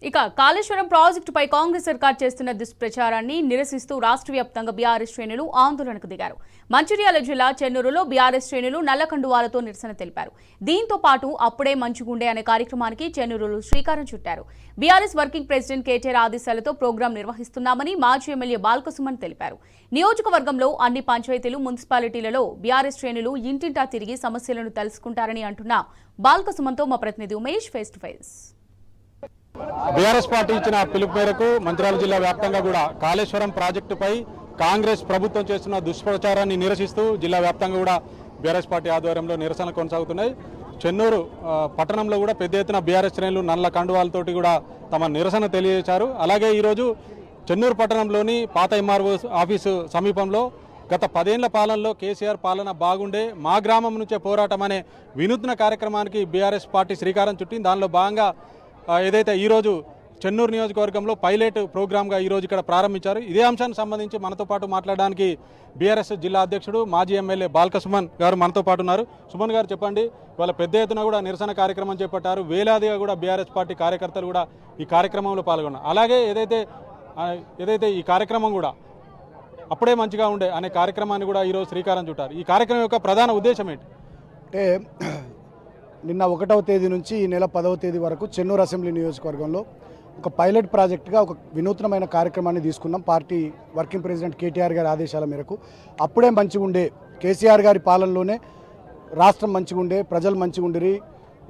ఇక కాళేశ్వరం ప్రాజెక్టుపై కాంగ్రెస్ సర్కార్ చేస్తున్న దుష్ప్రచారాన్ని నిరసిస్తూ రాష్ట్ర వ్యాప్తంగా బీఆర్ఎస్ శ్రేణులు ఆందోళనకు దిగారు. మంచిర్యాల జిల్లా చెన్నూరులో బీఆర్ఎస్ శ్రేణులు నల్లకండువాలతో నిరసన తెలిపారు. దీంతో పాటు అప్పుడే మంచిగుండే అనే కార్యక్రమానికి చెన్నూరులో శ్రీకారం చుట్టారు. బీఆర్ఎస్ వర్కింగ్ ప్రెసిడెంట్ కేటీఆర్ ఆదేశాలతో ప్రోగ్రాం నిర్వహిస్తున్నామని మాజీ ఎమ్మెల్యే బాల్కసుమన్ తెలిపారు. నియోజకవర్గంలో అన్ని పంచాయతీలు, మున్సిపాలిటీలలో బీఆర్ఎస్ శ్రేణులు ఇంటింటా తిరిగి సమస్యలను తెలుసుకుంటారని అంటున్న బాల్కసుమన్తో మా ప్రతినిధి Umesh face to face. BRS party ఇచ్చిన పిలుపు మేరకు మంచిర్యాల జిల్లా వ్యాప్తంగా కూడా కాళేశ్వరం ప్రాజెక్టుపై కాంగ్రెస్ ప్రభుత్వం చేస్తున్న దుష్ప్రచారాన్ని నిరసిస్తూ జిల్లా వ్యాప్తంగా కూడా బీఆర్ఎస్ పార్టీ ఆధ్వర్యంలో నిరసనలు కొనసాగుతున్నాయి. చెన్నూరు పట్టణంలో కూడా పెద్ద ఎత్తున బీఆర్ఎస్ శ్రేణులు నల్ల కండువాలతోటి కూడా తమ నిరసన తెలియజేశారు. అలాగే ఈరోజు చెన్నూరు పట్టణంలోని పాత ఎంఆర్ఓ ఆఫీసు సమీపంలో గత 10 ఏళ్ల పాలనలో కేసీఆర్ పాలన బాగుండే మా గ్రామం నుంచే పోరాటం అనే వినూత్న కార్యక్రమానికి బీఆర్ఎస్ పార్టీ శ్రీకారం చుట్టింది. దానిలో భాగంగా ఏదైతే ఈరోజు చెన్నూరు నియోజకవర్గంలో పైలట్ ప్రోగ్రామ్గా ఈరోజు ఇక్కడ ప్రారంభించారు. ఇదే అంశానికి సంబంధించి మనతో పాటు మాట్లాడడానికి బీఆర్ఎస్ జిల్లా అధ్యక్షుడు మాజీ ఎమ్మెల్యే బాల్కసుమన్ గారు మనతో పాటు ఉన్నారు. సుమన్ గారు చెప్పండి, వాళ్ళ పెద్ద ఎత్తున కూడా నిరసన కార్యక్రమం చేపట్టారు. వేలాదిగా కూడా బీఆర్ఎస్ పార్టీ కార్యకర్తలు కూడా ఈ కార్యక్రమంలో పాల్గొన్నారు. అలాగే ఏదైతే ఈ కార్యక్రమం కూడా అప్పుడే మంచిగా ఉండే అనే కార్యక్రమాన్ని కూడా ఈరోజు శ్రీకారం చుట్టారు. ఈ కార్యక్రమం యొక్క ప్రధాన ఉద్దేశం ఏంటి అంటే నిన్న 1వ తేదీ నుంచి ఈ నెల 10వ తేదీ వరకు చెన్నూరు అసెంబ్లీ నియోజకవర్గంలో ఒక పైలట్ ప్రాజెక్టుగా ఒక వినూత్నమైన కార్యక్రమాన్ని తీసుకున్నాం. పార్టీ వర్కింగ్ ప్రెసిడెంట్ కేటీఆర్ గారి ఆదేశాల మేరకు అప్పుడే మంచిగా ఉండే కేసీఆర్ గారి పాలనలోనే రాష్ట్రం మంచిగా ఉండే, ప్రజలు మంచిగా ఉండిరి,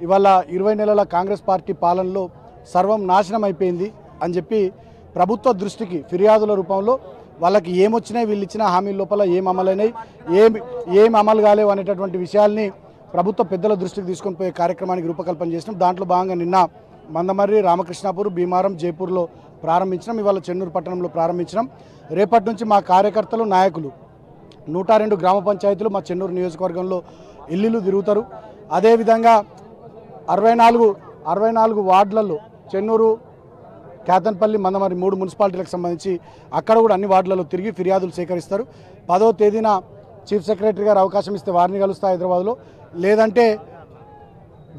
ఇవాళ 20 నెలల కాంగ్రెస్ పార్టీ పాలనలో సర్వం నాశనం అయిపోయింది అని చెప్పి ప్రభుత్వ దృష్టికి ఫిర్యాదుల రూపంలో వాళ్ళకి ఏమొచ్చినాయి, వీళ్ళు ఇచ్చిన హామీల లోపల ఏం అమలైనాయి, ఏం అమలు కాలేవు అనేటటువంటి విషయాల్ని ప్రభుత్వ పెద్దల దృష్టికి తీసుకొని పోయే కార్యక్రమానికి రూపకల్పన చేసినాం. దాంట్లో భాగంగా నిన్న మందమర్రి, రామకృష్ణాపూర్, భీమారం, జైపూర్లో ప్రారంభించినాం. ఇవాళ చెన్నూరు పట్టణంలో ప్రారంభించినాం. రేపటి నుంచి మా కార్యకర్తలు, నాయకులు 102 గ్రామ పంచాయతీలు మా చెన్నూరు నియోజకవర్గంలో ఇల్లు తిరుగుతారు. అదేవిధంగా 64 వార్డులలో చెన్నూరు, కేతన్పల్లి, మందమర్రి 3 మున్సిపాలిటీలకు సంబంధించి అక్కడ కూడా అన్ని వార్డులలో తిరిగి ఫిర్యాదులు సేకరిస్తారు. 10వ తేదీన చీఫ్ సెక్రటరీ గారు అవకాశం ఇస్తే వారిని కలుస్తా హైదరాబాద్లో, లేదంటే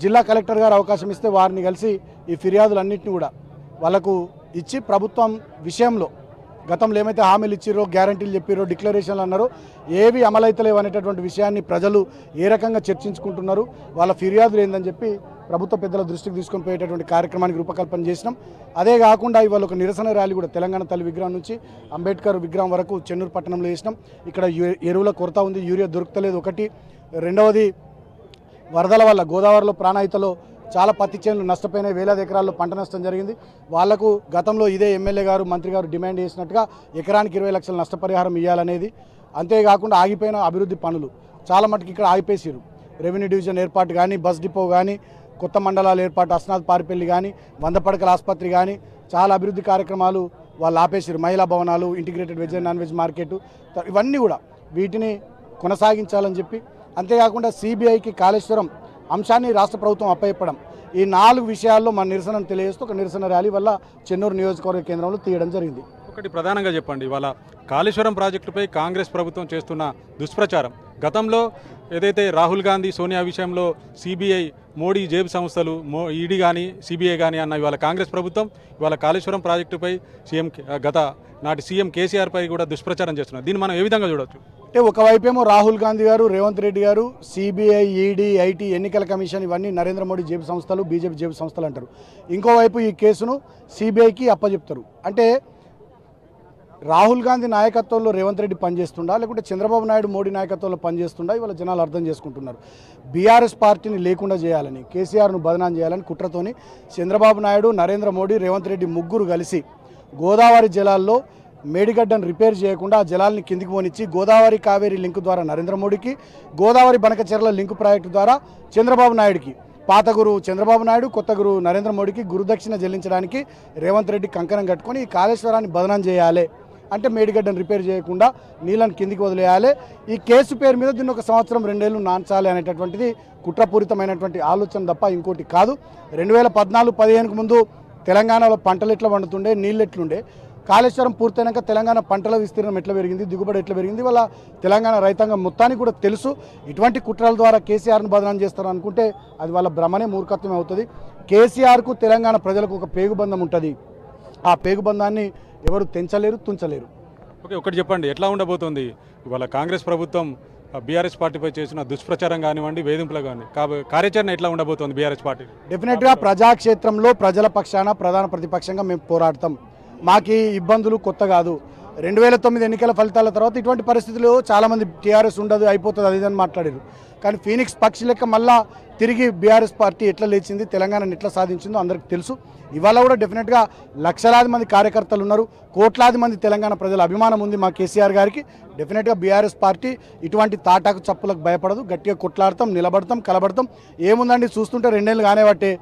జిల్లా కలెక్టర్ గారు అవకాశం ఇస్తే వారిని కలిసి ఈ ఫిర్యాదులన్నింటినీ కూడా వాళ్ళకు ఇచ్చి ప్రభుత్వం విషయంలో గతంలో ఏమైతే హామీలు ఇచ్చిరో, గ్యారంటీలు చెప్పిరో, డిక్లరేషన్లు అన్నారో ఏవి అమలైతలేవు అనేటటువంటి విషయాన్ని ప్రజలు ఏ రకంగా చర్చించుకుంటున్నారు, వాళ్ళ ఫిర్యాదులు ఏందని చెప్పి ప్రభుత్వ పెద్దల దృష్టికి తీసుకొని పోయేటటువంటి కార్యక్రమానికి రూపకల్పన చేసినాం. అదే కాకుండా ఇవాళ ఒక నిరసన ర్యాలీ కూడా తెలంగాణ తల్లి విగ్రహం నుంచి అంబేద్కర్ విగ్రహం వరకు చెన్నూరు పట్టణంలో చేసినాం. ఇక్కడ ఎరువుల కొరత ఉంది, యూరియా దొరుకుతలేదు ఒకటి. రెండవది, వరదల వల్ల గోదావరిలో ప్రాణహితలో చాలా పత్తి చేనులు నష్టపోయినాయి, వేలాది ఎకరాల్లో పంట నష్టం జరిగింది. వాళ్లకు గతంలో ఇదే ఎమ్మెల్యే గారు, మంత్రి గారు డిమాండ్ చేసినట్టుగా ఎకరానికి 20 లక్షల నష్టపరిహారం ఇవ్వాలనేది. అంతేకాకుండా ఆగిపోయిన అభివృద్ధి పనులు చాలా మటుకు ఇక్కడ ఆగిపేసారు. రెవెన్యూ డివిజన్ ఏర్పాటు కానీ, బస్ డిపో కానీ, కొత్త మండలాల ఏర్పాటు, అస్నాథ్ పారిపల్లి కానీ, 100 పడకల ఆసుపత్రి కానీ చాలా అభివృద్ధి కార్యక్రమాలు వాళ్ళు ఆపేసారు. మహిళా భవనాలు, integrated veg and non veg market, ఇవన్నీ కూడా వీటిని కొనసాగించాలని చెప్పి, అంతేకాకుండా సిబిఐకి కాళేశ్వరం అంశాన్ని రాష్ట్ర ప్రభుత్వం అప్పచెప్పడం, ఈ 4 విషయాల్లో మన నిరసనను తెలియజేస్తూ ఒక నిరసన ర్యాలీ వల్ల చెన్నూరు నియోజకవర్గ కేంద్రంలో తీయడం జరిగింది. ఒకటి ప్రధానంగా చెప్పండి, ఇవాళ కాళేశ్వరం ప్రాజెక్టుపై కాంగ్రెస్ ప్రభుత్వం చేస్తున్న దుష్ప్రచారం, గతంలో ఏదైతే రాహుల్ గాంధీ, సోనియా విషయంలో సిబిఐ, మోడీ జేబు సంస్థలు, ఈడీ కానీ సిబిఐ కానీ అన్న ఇవాళ కాంగ్రెస్ ప్రభుత్వం ఇవాళ కాళేశ్వరం ప్రాజెక్టుపై గత నాటి సీఎం కేసీఆర్ పై కూడా దుష్ప్రచారం చేస్తున్నారు. దీన్ని మనం ఏ విధంగా చూడవచ్చు అంటే ఒకవైపేమో రాహుల్ గాంధీ గారు, రేవంత్ రెడ్డి గారు, సిబిఐ, ఈడీ, ఐటీ, ఎన్నికల కమిషన్ ఇవన్నీ నరేంద్ర మోడీ జేబు సంస్థలు, బీజేపీ జేబు సంస్థలు అంటారు. ఇంకోవైపు ఈ కేసును సిబిఐకి అప్పచెప్తారు. అంటే రాహుల్ గాంధీ నాయకత్వంలో రేవంత్ రెడ్డి పనిచేస్తుండా, లేకుంటే చంద్రబాబు నాయుడు, మోడీ నాయకత్వంలో పనిచేస్తుండా, ఇవాళ జనాలు అర్థం చేసుకుంటున్నారు. బీఆర్ఎస్ పార్టీని లేకుండా చేయాలని, కేసీఆర్ను బదనాం చేయాలని కుట్రతోని చంద్రబాబు నాయుడు, నరేంద్ర మోడీ, రేవంత్ రెడ్డి ముగ్గురు కలిసి గోదావరి జలాల్లో మేడిగడ్డను రిపేర్ చేయకుండా ఆ జలాల్ని కిందికి పోనిచ్చి గోదావరి కావేరీ లింకు ద్వారా నరేంద్ర మోడీకి, గోదావరి బనకచెర్ల లింకు ప్రాజెక్టు ద్వారా చంద్రబాబు నాయుడికి, పాత గురువు చంద్రబాబు నాయుడు, కొత్త గురువు నరేంద్ర మోడీకి గురుదక్షిణ చెల్లించడానికి రేవంత్ రెడ్డి కంకణం కట్టుకొని ఈ కాళేశ్వరాన్ని బదనాం చేయాలి అంటే మేడిగడ్డను రిపేర్ చేయకుండా నీళ్ళని కిందికి వదిలేయాలి, ఈ కేసు పేరు మీద దీన్ని 1 సంవత్సరం 2 ఏళ్ళు నాంచాలి అనేటటువంటిది కుట్రపూరితమైనటువంటి ఆలోచన తప్ప ఇంకోటి కాదు. 2014-15కు ముందు తెలంగాణలో పంటలు ఎట్లా పండుతుండే, నీళ్ళు ఎట్లుండే, కాళేశ్వరం పూర్తయినాక తెలంగాణ పంటల విస్తీర్ణం ఎట్లా పెరిగింది, దిగుబడి ఎట్లా పెరిగింది, వాళ్ళ తెలంగాణ రైతాంగం మొత్తానికి కూడా తెలుసు. ఇటువంటి కుట్రల ద్వారా కేసీఆర్ను బదనాం చేస్తారు అనుకుంటే అది వాళ్ళ భ్రమనే, మూర్ఖత్వమే అవుతుంది. కేసీఆర్కు తెలంగాణ ప్రజలకు ఒక పేగుబంధం ఉంటుంది. ఆ పేగుబంధాన్ని ఎవరు తెంచలేరు, తుంచలేరు. ఓకే, ఒకటి చెప్పండి, ఎట్లా ఉండబోతోంది ఇవాళ కాంగ్రెస్ ప్రభుత్వం బీఆర్ఎస్ పార్టీపై చేసిన దుష్ప్రచారం కానివ్వండి, వేధింపులు కానీ కార్యాచరణ ఎట్లా ఉండబోతోంది బీఆర్ఎస్ పార్టీ? డెఫినెట్గా ప్రజాక్షేత్రంలో ప్రజల పక్షాన ప్రధాన ప్రతిపక్షంగా మేము పోరాడతాం. మాకు ఈ ఇబ్బందులు కొత్త కాదు. 2009 ఎన్నికల ఫలితాల తర్వాత ఇటువంటి పరిస్థితులు చాలామంది టీఆర్ఎస్ ఉండదు, అయిపోతుంది, అది ఇదని మాట్లాడారు. కానీ ఫీనిక్స్ పక్షి లెక్క మళ్ళా తిరిగి బీఆర్ఎస్ పార్టీ ఎట్లా లేచింది, తెలంగాణను ఎట్లా సాధించిందో అందరికీ తెలుసు. ఇవాళ కూడా డెఫినెట్గా లక్షలాది మంది కార్యకర్తలు ఉన్నారు, కోట్లాది మంది తెలంగాణ ప్రజల అభిమానం ఉంది మా కేసీఆర్ గారికి. డెఫినెట్గా బీఆర్ఎస్ పార్టీ ఇటువంటి తాటాకు చప్పులకు భయపడదు. గట్టిగా కొట్లాడతాం, నిలబడతాం, కలబడతాం. ఏముందండి, చూస్తుంటే 2 ఏళ్ళు కానివ్వట్టే,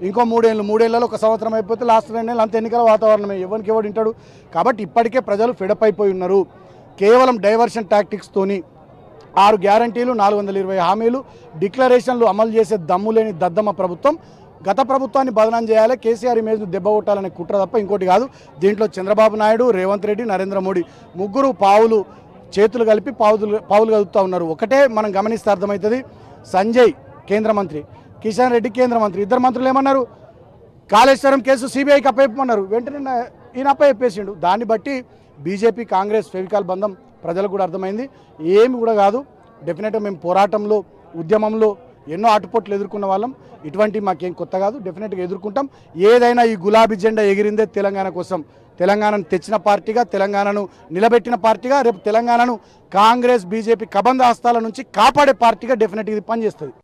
ఇంకో 3 ఏళ్ళు, 3 ఏళ్ళలో 1 సంవత్సరం అయిపోతే లాస్ట్ 2 ఏళ్ళు అంత ఎన్నికల వాతావరణమే, ఎవరికి ఎవడు వింటాడు. కాబట్టి ఇప్పటికే ప్రజలు ఫెడప్ అయిపోయి ఉన్నారు. కేవలం డైవర్షన్ టాక్టిక్స్తోని 6 గ్యారంటీలు, 420 హామీలు, డిక్లరేషన్లు అమలు చేసే దమ్ము లేని దద్దమ్మ ప్రభుత్వం. గత ప్రభుత్వాన్ని బదనాం చేయాలి, కేసీఆర్ ఇమేజ్ను దెబ్బ కొట్టాలనే కుట్ర తప్ప ఇంకోటి కాదు. దీంట్లో చంద్రబాబు నాయుడు, రేవంత్ రెడ్డి, నరేంద్ర మోడీ ముగ్గురు పావులు చేతులు కలిపి పావులు కదుపుతూ ఉన్నారు. ఒకటే మనం గమనిస్తే అర్థమవుతుంది. సంజయ్ కేంద్ర మంత్రి, కిషన్ రెడ్డి కేంద్ర మంత్రి, ఇద్దరు మంత్రులు ఏమన్నారు, కాళేశ్వరం కేసు సిబిఐకి అప్పచెప్పమన్నారు. వెంటనే ఈయన అప్పచెప్పేసిండు. దాన్ని బట్టి బీజేపీ కాంగ్రెస్ ఫెవికాల్ బంధం ప్రజలకు కూడా అర్థమైంది. ఏమి కూడా కాదు. డెఫినెట్గా మేము పోరాటంలో, ఉద్యమంలో ఎన్నో ఆటుపోట్లు ఎదుర్కొన్న వాళ్ళం. ఇటువంటి మాకేం కొత్త కాదు, డెఫినెట్గా ఎదుర్కొంటాం. ఏదైనా ఈ గులాబీ జెండా ఎగిరిందే తెలంగాణ కోసం. తెలంగాణను తెచ్చిన పార్టీగా, తెలంగాణను నిలబెట్టిన పార్టీగా, రేపు తెలంగాణను కాంగ్రెస్ బీజేపీ కబంధ హస్తాల నుంచి కాపాడే పార్టీగా డెఫినెట్గా ఇది పనిచేస్తుంది.